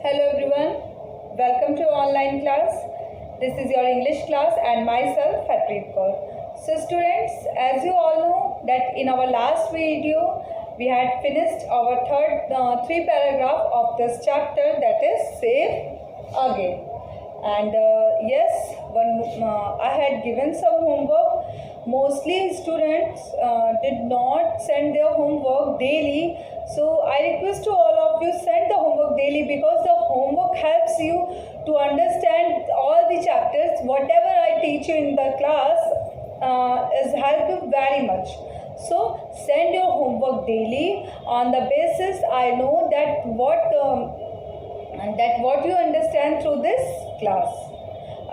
Hello everyone, welcome to online class. This is your English class and myself Harpreet Kaur. So students, as you all know that in our last video we had finished our three paragraph of this chapter, that is Safe Again. And yes, I had given some homework. Mostly students did not send their homework daily. So I request to all of you, send the homework daily, because the homework helps you to understand all the chapters. Whatever I teach you in the class is help you very much. So send your homework daily. On the basis I know that what you understand through this class.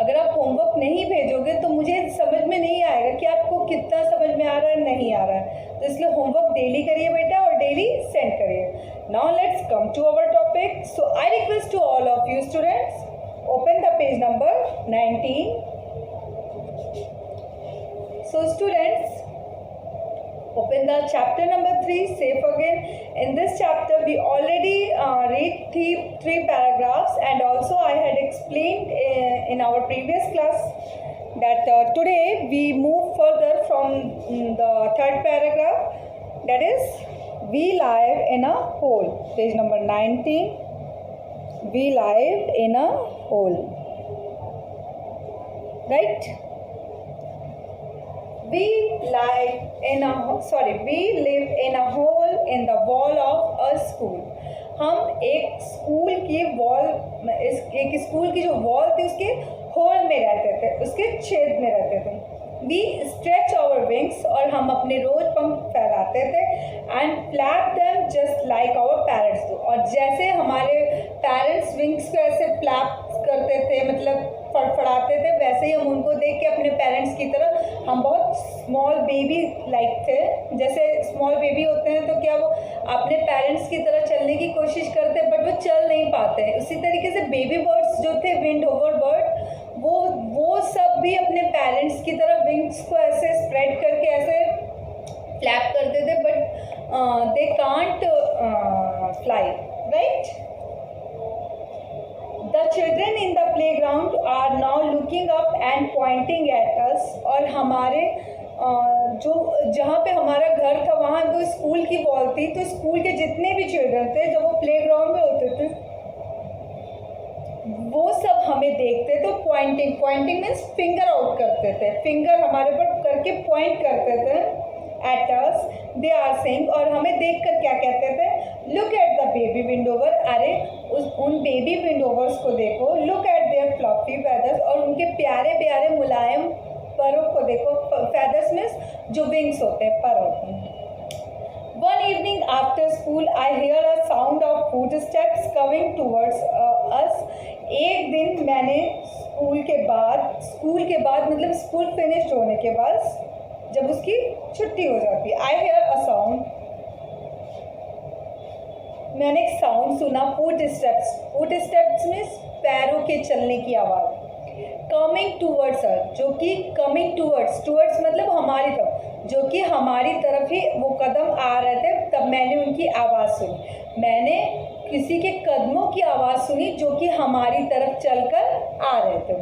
अगर आप homework नहीं भेजोगे तो मुझे समझ में नहीं आएगा कि आपको कितना समझ में आ रहा है, नहीं आ रहा है. तो इसलिए होमवर्क डेली करिए बेटा और डेली सेंड करिए. Now let's come to our topic. So I request to all of you students, open the page number 19. So students, open the chapter number 3, Safe Again. In this chapter we already read three paragraphs, and also I had explained in our previous class that today we move further from the third paragraph, that is we live in a hole. Page number 19, we live in a hole, right? We live in a hole in the wall of a school. हम एक school की wall, एक school की जो wall थी उसके whole में रहते थे, उसके छेद में रहते थे. We stretch our wings, और हम अपने रोज पंख फैलाते थे, and flap them just like our parents do. और जैसे हमारे पेरेंट्स विंग्स को ऐसे फ्लैप करते थे, मतलब फड़फड़ाते थे, वैसे ही हम उनको देख के अपने पेरेंट्स की तरह हम बहुत स्मॉल बेबी लाइक थे. जैसे स्मॉल बेबी होते हैं तो क्या वो अपने पेरेंट्स की तरह चलने की कोशिश करते हैं, बट वो चल नहीं पाते हैं. उसी तरीके से बेबी बर्ड्स जो थे, विंड ओवर बर्ड, वो सब भी अपने पेरेंट्स की तरह विंग्स को ऐसे स्प्रेड करके ऐसे फ्लैप करते थे, but they can't fly, right? The children in the playground are now looking up and pointing at us. और हमारे जो जहाँ पे हमारा घर था वहाँ वो स्कूल की वॉल थी, तो स्कूल के जितने भी चिल्ड्रन थे जब वो प्लेग्राउंड में होते थे वो सब हमें देखते. तो पॉइंटिंग मीन्स फिंगर आउट करते थे, फिंगर हमारे ऊपर करके पॉइंट करते थे. At us they are saying, और हमें देखकर क्या कहते थे? लुक एट द बेबी विंडोवर. अरे उन बेबी विंडोवर्स को देखो. Look at there fluffy feathers, और उनके प्यारे प्यारे मुलायम परों को देखो. फेदर्स मीन्स जो विंग्स होते हैं, पर होते हैं. One evening after school, I hear a sound of footsteps coming towards us. एक दिन मैंने स्कूल के बाद मतलब स्कूल फिनिश्ड होने के बाद, जब उसकी छुट्टी हो जाती है, I hear a sound, मैंने एक साउंड सुना. फुटस्टेप्स मीन्स पैरों के चलने की आवाज़. कमिंग टूवर्ड्स अस, जो कि कमिंग टूवर्ड्स मतलब हमारी तरफ, जो कि हमारी तरफ ही वो कदम आ रहे थे. तब मैंने उनकी आवाज़ सुनी. मैंने किसी के कदमों की आवाज़ सुनी जो कि हमारी तरफ चलकर आ रहे थे.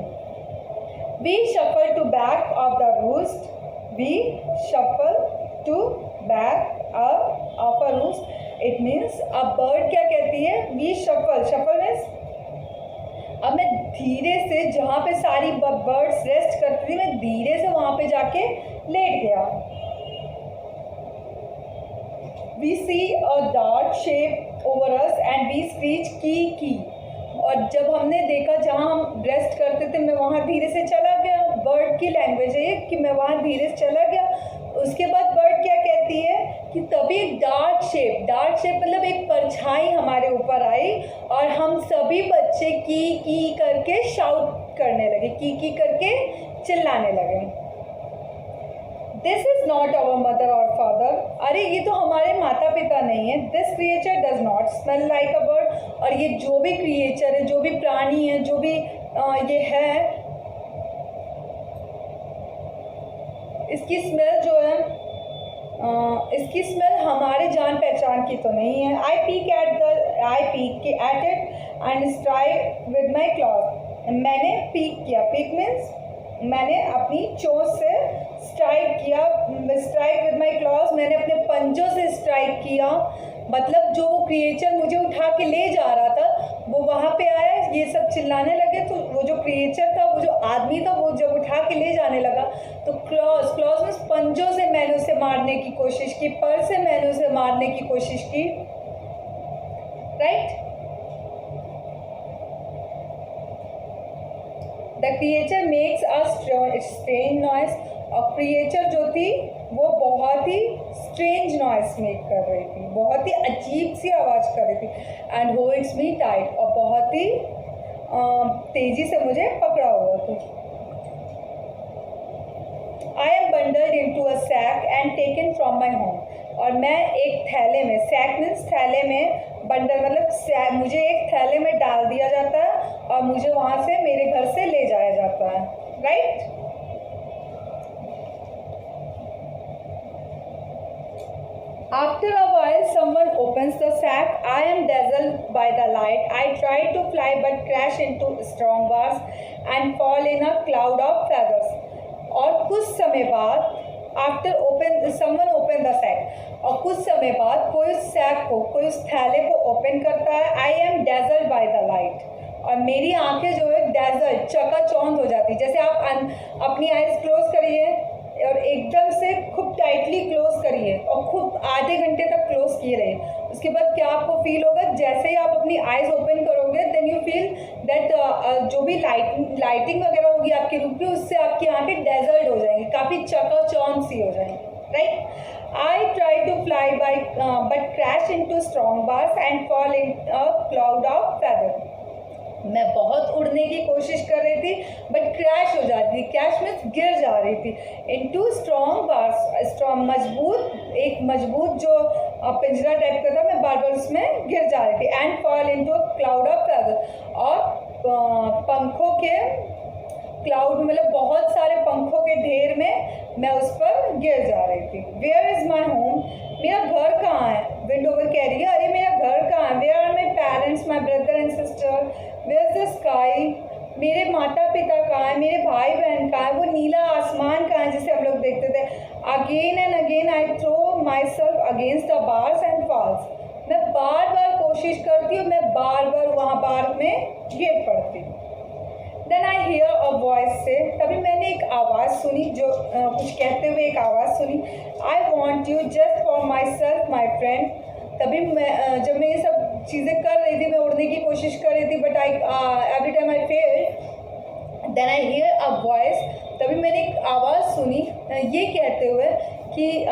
We shuffle to back of the roost. We shuffle to back of a roost. It means a bird क्या कहती है? वी शफल मीन्स अब मैं धीरे से, जहाँ पे सारी बर्ड्स रेस्ट करती थी, मैं धीरे से वहाँ पे जाके लेट गया. We see a dark shape over us and we screech की. और जब हमने देखा जहाँ हम रेस्ट करते थे, मैं वहाँ धीरे से चला गया. बर्ड की लैंग्वेज है ये कि मैं वहाँ धीरे से चला गया. उसके बाद बर्ड क्या कहती है कि तभी एक डार्क शेप मतलब एक परछाई हमारे ऊपर आई, और हम सभी बच्चे की करके शाउट करने लगे, की करके चिल्लाने लगे. This is not our mother और फादर. अरे ये तो हमारे माता पिता नहीं है. This creature does not smell like a bird. और ये जो भी क्रिएचर है, जो भी प्राणी है, जो भी ये है, इसकी स्मेल जो है इसकी स्मेल हमारे जान पहचान की तो नहीं है. I peek at the I peek at it and strike with my cloth. मैंने पीक किया, पीक मीन्स मैंने अपनी चोंच से स्ट्राइक किया, स्ट्राइक विद माई क्लॉज, मैंने अपने पंजों से स्ट्राइक किया। मतलब जो क्रिएचर मुझे उठा के ले जा रहा था वो वहाँ पे आया, ये सब चिल्लाने लगे, तो वो जो क्रिएचर था, वो जो आदमी था, वो जब उठा के ले जाने लगा तो क्लॉज में पंजों से मैंने उसे मारने की कोशिश की, पर से मैंने उसे मारने की कोशिश की। Right? The creature makes a strange noise. और क्रिएचर जो थी वो बहुत ही स्ट्रेंज नॉइस मेक कर रही थी, बहुत ही अजीब सी आवाज़ कर रही थी। एंड होल्ड्स मी टाइट, और बहुत ही तेज़ी से मुझे पकड़ा हुआ था। I am bundled into a sack and taken from my home. और मैं एक थैले में, सैक मीन्स थैले में, बंडल मतलब मुझे एक थैले में डाल दिया जाता है और मुझे वहाँ से, मेरे घर से ले जाया जाता है। Right? After a while, someone opens the sack. I am dazzled by the light. I try to fly but crash into strong bars and fall in a cloud of feathers. और कुछ समय बाद, someone open the sack. और कुछ समय बाद कोई उस सैक को, कोई उस थैले को ओपन करता है। I am dazzled by the light. और मेरी आंखें जो है dazzled, चकाचौंध हो जाती। जैसे आप अपनी आइज क्लोज करिए और एकदम से खूब टाइटली क्लोज करिए और खूब आधे घंटे तक क्लोज किए रहिए। उसके बाद क्या आपको फील होगा? जैसे ही आप अपनी आइज ओपन करोगे, देन यू फील दैट जो भी लाइटिंग वगैरह होगी आपके रूम की, उससे आपकी आंखें डेजर्ट हो जाएंगी, काफ़ी चकाचौंध सी हो जाएंगी। Right? I try to fly by but crash into strong bars and fall in a cloud of feather. मैं बहुत उड़ने की कोशिश कर रही थी बट क्रैश हो जाती थी। क्रैश में गिर जा रही थी इनटू स्ट्रॉन्ग बार्स, स्ट्रॉन्ग मजबूत, एक मजबूत जो पिंजरा टाइप का था, मैं बार बार उसमें गिर जा रही थी। And fall into a cloud of feather. और पंखों के क्लाउड, मतलब बहुत सारे पंखों के ढेर में मैं उस पर गिर जा रही थी। Where is my home? मेरा घर कहाँ है? विंड ओवर कह रही है, अरे मेरा घर कहाँ है? Where are my parents, my brother and sister? Where is the sky? मेरे माता पिता कहाँ हैं? मेरे भाई बहन कहाँ हैं? वो नीला आसमान कहाँ है जिसे हम लोग देखते थे? Again and again I throw myself against the bars and falls. मैं बार बार कोशिश करती हूँ, मैं बार बार वहाँ बार में गिर पड़ती हूँ। Then I hear a voice से, तभी मैंने एक आवाज़ सुनी, जो कुछ कहते हुए एक आवाज़ सुनी। आई want you just for my self my friend. तभी मैं, जब मैं ये सब चीज़ें कर रही थी, मैं उड़ने की कोशिश कर रही थी, but every time I failed. Then I hear a voice, तभी मैंने एक आवाज़ सुनी ये कहते हुए कि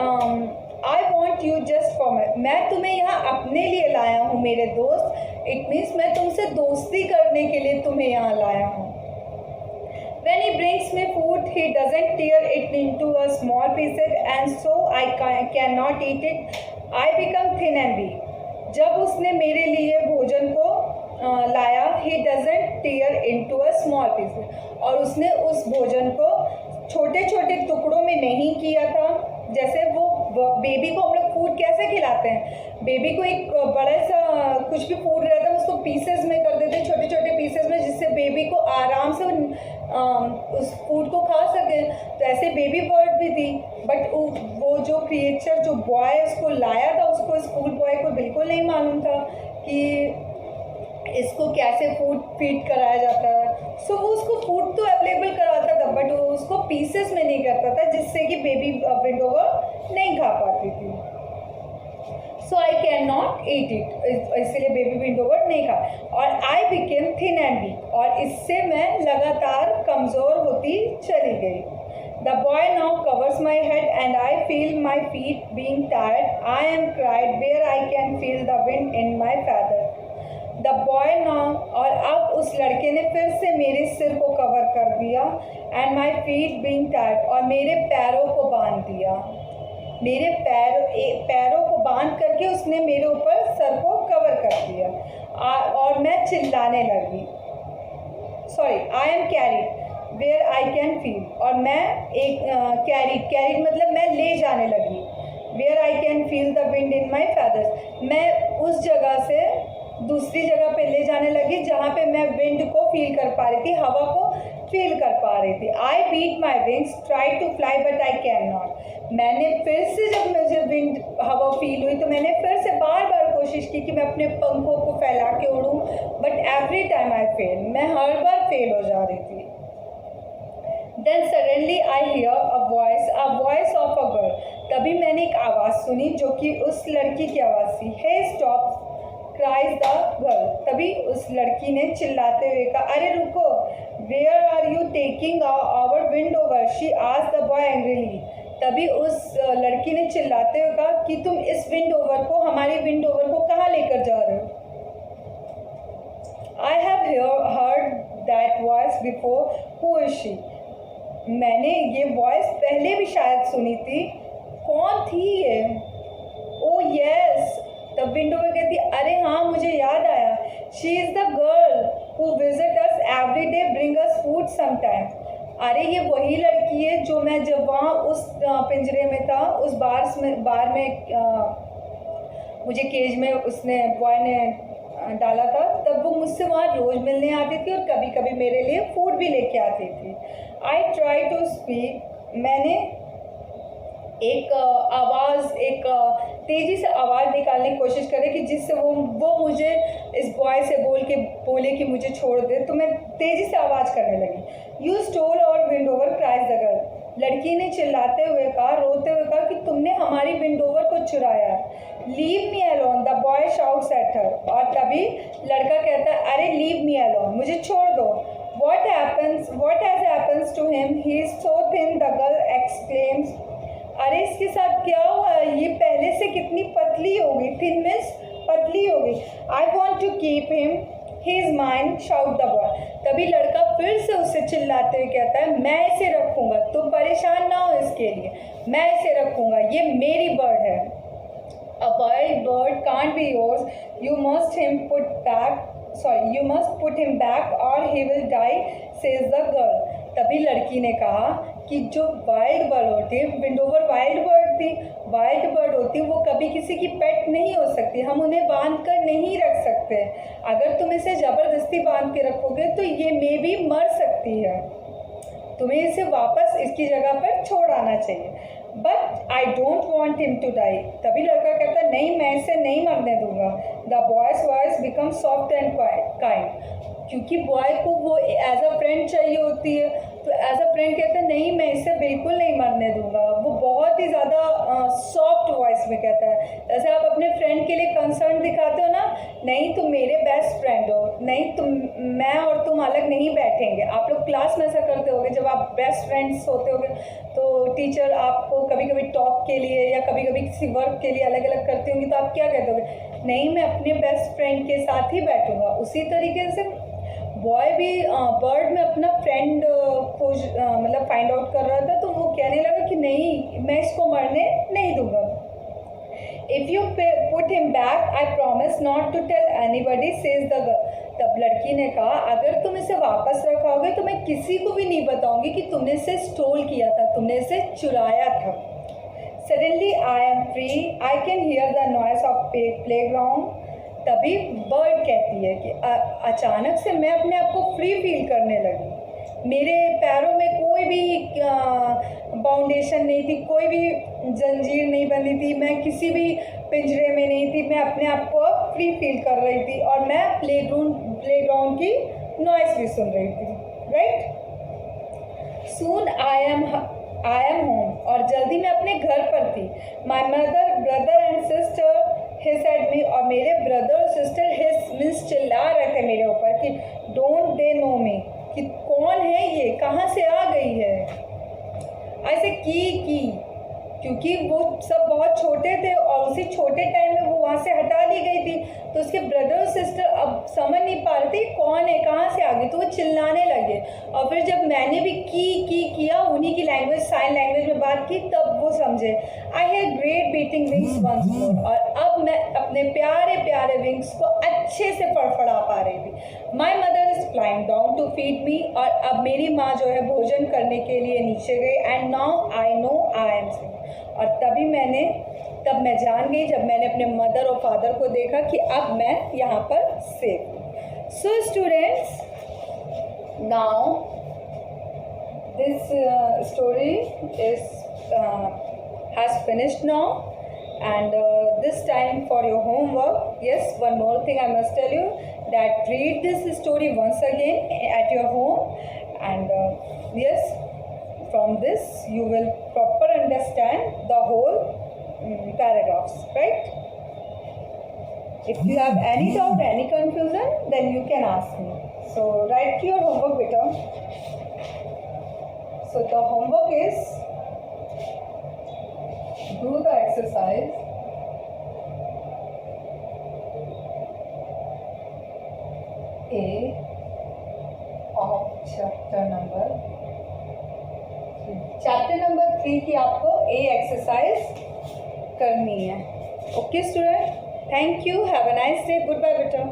I want you just for मैं तुम्हें यहाँ अपने लिए लाया हूँ मेरे दोस्त। इट मीन्स मैं तुमसे दोस्ती करने के लिए तुम्हें यहाँ लाया हूँ। When he brings me food, he doesn't tear it into a small pieces, and so I cannot eat it. I become thin and weak. जब उसने मेरे लिए भोजन को लाया, he doesn't tear into a small pieces, और उसने उस भोजन को छोटे छोटे टुकड़ों में नहीं किया था। जैसे वो बेबी को हम लोग फूड कैसे खिलाते हैं, बेबी को एक बड़ा सा कुछ भी फूड रहता है उसको पीसेस में कर देते हैं, छोटे छोटे पीसेस में, जिससे बेबी को आराम से उस फूड को खा सकें। तो ऐसे बेबी बर्ड भी थी, बट वो जो क्रिएचर, जो बॉय उसको लाया था, उसको स्कूल बॉय को बिल्कुल नहीं मालूम था कि इसको कैसे फूड फीड कराया जाता है। सो वो उसको फूड तो अवेलेबल करवाता था, बट वो उसको पीसेस में नहीं करता था, जिससे कि बेबी विंड ओवर नहीं खा पाती थी। So I can not eat it, इसलिए बेबी विंड ओवर नहीं खा। और I became thin and weak, और इससे मैं लगातार कमज़ोर होती चली गई। The boy now covers my head and I feel my feet being tired. I am cried where I can feel the wind in my feathers. The boy now, और अब उस लड़के ने फिर से मेरे सिर को कवर कर दिया, and my feet being tired, और मेरे पैरों को बांध दिया। मेरे पैरों को बांध करके उसने मेरे ऊपर सर को कवर कर दिया, और मैं चिल्लाने लगी। Sorry, I am carried where I can feel, और मैं एक कैरिड मतलब मैं ले जाने लगी। Where I can feel the wind in my feathers, मैं उस जगह से दूसरी जगह पे ले जाने लगी जहाँ पे मैं विंड को फील कर पा रही थी, हवा को फील कर पा रही थी। I beat my wings, try to fly but I can not. मैंने फिर से, जब मुझे विंड हवा फील हुई तो मैंने फिर से बार बार कोशिश की कि मैं अपने पंखों को फैला के उड़ूँ, but every time I fail. मैं हर बार फेल हो जा रही थी। Then suddenly I hear a voice of a girl. तभी मैंने एक आवाज़ सुनी जो कि उस लड़की की आवाज़ थी। Hey stop cries the girl. तभी उस लड़की ने चिल्लाते हुए कहा, अरे रुको, where are you taking our wind over, she asked the boy angrily. तभी उस लड़की ने चिल्लाते हुए कहा कि तुम इस विंड ओवर को, हमारी विंड ओवर को कहाँ लेकर जा रहे हो? I have heard that voice before, who is she. मैंने ये वॉइस पहले भी शायद सुनी थी, कौन थी ये? ओ यस, तब विंड ओवर कहती, अरे हाँ मुझे याद आया, she is the girl who visit us every day, bring us food sometime. अरे ये वही लड़की है जो मैं जब वहाँ उस पिंजरे में था, उस बार में मुझे केज में उसने बॉय ने डाला था, तब वो मुझसे वहाँ रोज़ मिलने आती थी और कभी कभी मेरे लिए फूड भी लेके आती थी। I try to speak. मैंने एक तेज़ी से आवाज़ निकालने की कोशिश करी कि जिससे वो मुझे इस बॉय से बोले कि मुझे छोड़ दे, तो मैं तेज़ी से आवाज़ करने लगी। यू स्टोल और wind over, cries the girl. लड़की ने चिल्लाते हुए कहा, रोते हुए कहा कि तुमने हमारी विंड ओवर को चुराया। Leave me alone, the boy shouts at her. और तभी लड़का कहता है, अरे लीव मी अलोन, मुझे छोड़ दो। What has happened to him? He is so thin, the girl exclaims. अरे इसके साथ क्या हुआ? ये पहले से कितनी पतली हो गई। थिन मीन्स पतली हो गई। I want to keep him. He is mine, shout the boy. तभी लड़का फिर से उससे चिल्लाते हुए कहता है, मैं इसे रखूँगा, तुम परेशान ना हो इसके लिए, मैं इसे रखूँगा, ये मेरी बर्ड है। A wild bird can't be yours. You must put him back or he will die, says the girl. तभी लड़की ने कहा कि जो वाइल्ड बर्ड होती, विंड ओवर वाइल्ड बर्ड होती, वो कभी किसी की पेट नहीं हो सकती। हम उन्हें बांध कर नहीं रख सकते। अगर तुम इसे ज़बरदस्ती बांध के रखोगे तो ये मे भी मर सकती है। तुम्हें इसे वापस इसकी जगह पर छोड़ आना चाहिए। But I don't want him to die. तभी लड़का कहता है, नहीं, मैं इसे नहीं मरने दूंगा। The boys voice become soft and kind. क्योंकि बॉय को वो एज अ फ्रेंड चाहिए होती है, तो एज अ फ्रेंड कहता है, नहीं मैं इसे बिल्कुल नहीं मरने दूंगा। वो बहुत ही ज़्यादा सॉफ्ट वॉइस में कहता है। जैसे आप अपने फ्रेंड के लिए कंसर्न दिखाते हो ना, नहीं तुम मेरे बेस्ट फ्रेंड हो, नहीं मैं और तुम अलग नहीं बैठेंगे। आप लोग क्लास में ऐसा करते होगे, जब आप बेस्ट फ्रेंड्स होते होगे तो टीचर आपको कभी कभी टॉक के लिए या कभी कभी किसी वर्क के लिए अलग अलग करती होंगी, तो आप क्या कहते होगे? नहीं, मैं अपने बेस्ट फ्रेंड के साथ ही बैठूंगा। उसी तरीके से बॉय भी बर्ड में अपना फ्रेंड मतलब फाइंड आउट कर रहा था, तो वो कहने लगा कि नहीं, मैं इसको मरने नहीं दूंगा। If you put him back I promise not to tell anybody, says the girl. तब लड़की ने कहा, अगर तुम इसे वापस रखाओगे तो मैं किसी को भी नहीं बताऊंगी कि तुमने इसे स्टोल किया था, तुमने इसे चुराया था। Suddenly I am free, I can hear the noise of playground. तभी बर्ड कहती है कि अचानक से मैं अपने आप को फ्री फील करने लगी। मेरे पैरों में कोई भी बाउंडेशन नहीं थी, कोई भी जंजीर नहीं बंधी थी, मैं किसी भी पिंजरे में नहीं थी। मैं अपने आप को फ्री फील कर रही थी और मैं प्लेग्राउंड की नॉइस भी सुन रही थी। Right, soon I am home. और जल्दी मैं अपने घर पर थी। माई brother and sister his at me. और मेरे ब्रदर और सिस्टर हिस मीन्स चिल्ला रहे थे मेरे ऊपर कि डोंट दे नो मी, कि कौन है ये, कहाँ से आ गई है। ऐसे की क्योंकि वो सब बहुत छोटे थे और उसी छोटे टाइम में वो वहाँ से हटा दी गई थी, तो उसके ब्रदर और सिस्टर अब समझ नहीं पा रहे थे कौन है, कहाँ से आ गई, तो वो चिल्लाने लगे। और फिर जब मैंने भी किया उन्हीं की लैंग्वेज, साइन लैंग्वेज में बात की, तब वो समझे। I have great beating wings once more. और अब मैं अपने प्यारे प्यारे विंग्स को अच्छे से फड़फड़ा पा रही थी। My mother is flying down to feed me. और अब मेरी माँ जो है भोजन करने के लिए नीचे गई। And now I know I am sing. और तब मैं जान गई जब मैंने अपने मदर और फादर को देखा कि अब मैं यहाँ पर सेफ हूँ. So students, now this story has finished now, and this time for your homework, yes, one more thing I must tell you, that read this story once again at your home, and yes, from this you will proper understand the whole paragraphs, right? If you have any doubt, any confusion, then you can ask me. So write your homework, beta. So the homework is, do the exercise A of chapter number 3. Chapter number 3 की आपको A exercise करनी है. Okay student, thank you, have a nice day, goodbye बेटा.